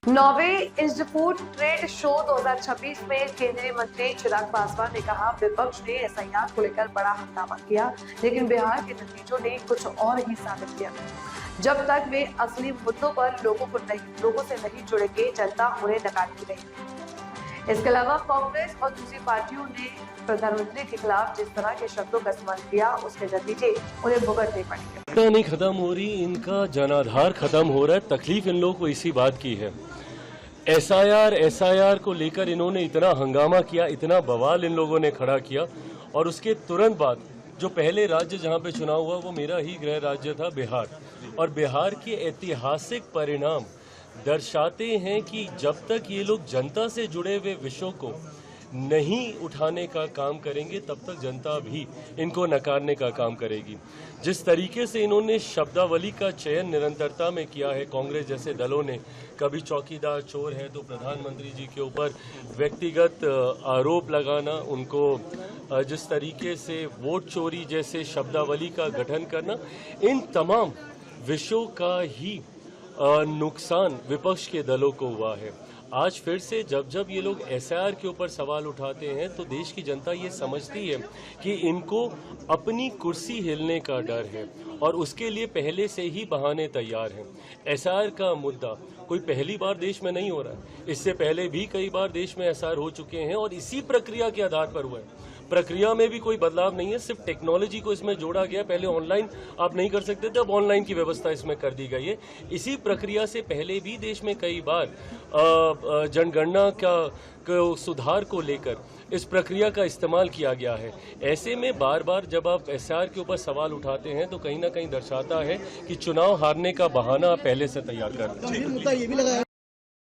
नौवे institute trade show 2026 में केंद्रीय मंत्री चिराग पासवान ने कहा, विपक्ष ने एसआईआर को लेकर बड़ा हंगामा किया, लेकिन बिहार के नतीजों ने कुछ और ही साबित किया। जब तक वे असली मुद्दों पर लोगों से नहीं जुड़ेंगे, जनता उन्हें नकारेगी नहीं। इसके अलावा कांग्रेस और दूसरी पार्टियों ने प्रधानमंत्री के खिलाफ जिस तरह के शब्दों का इस्तेमाल किया, उसके नतीजे उन्हें भुगतने पड़ेंगे। नहीं खत्म हो रही, इनका जनाधार खत्म हो रहा है। तकलीफ इन लोगों को इसी बात की है। एसआईआर को लेकर इन्होंने इतना हंगामा किया, इतना बवाल इन लोगों ने खड़ा किया, और उसके तुरंत बाद जो पहले राज्य जहां पे चुनाव हुआ वो मेरा ही गृह राज्य था, बिहार। और बिहार के ऐतिहासिक परिणाम दर्शाते हैं कि जब तक ये लोग जनता से जुड़े हुए विषयों को नहीं उठाने का काम करेंगे, तब तक जनता भी इनको नकारने का काम करेगी। जिस तरीके से इन्होंने शब्दावली का चयन निरंतरता में किया है, कांग्रेस जैसे दलों ने, कभी चौकीदार चोर है तो प्रधानमंत्री जी के ऊपर व्यक्तिगत आरोप लगाना, उनको जिस तरीके से वोट चोरी जैसे शब्दावली का गठन करना, इन तमाम विषयों का ही नुकसान विपक्ष के दलों को हुआ है। आज फिर से जब ये लोग एसआईआर के ऊपर सवाल उठाते हैं तो देश की जनता ये समझती है कि इनको अपनी कुर्सी हिलने का डर है, और उसके लिए पहले से ही बहाने तैयार हैं। एसआईआर का मुद्दा कोई पहली बार देश में नहीं हो रहा है, इससे पहले भी कई बार देश में एसआईआर हो चुके हैं और इसी प्रक्रिया के आधार पर हुआ है। प्रक्रिया में भी कोई बदलाव नहीं है, सिर्फ टेक्नोलॉजी को इसमें जोड़ा गया। पहले ऑनलाइन आप नहीं कर सकते थे, अब ऑनलाइन की व्यवस्था इसमें कर दी गई है। इसी प्रक्रिया से पहले भी देश में कई बार जनगणना का सुधार को लेकर इस प्रक्रिया का इस्तेमाल किया गया है। ऐसे में बार बार जब आप एसआईआर के ऊपर सवाल उठाते हैं तो कहीं ना कहीं दर्शाता है कि चुनाव हारने का बहाना आप पहले से तैयार कर रहे हैं।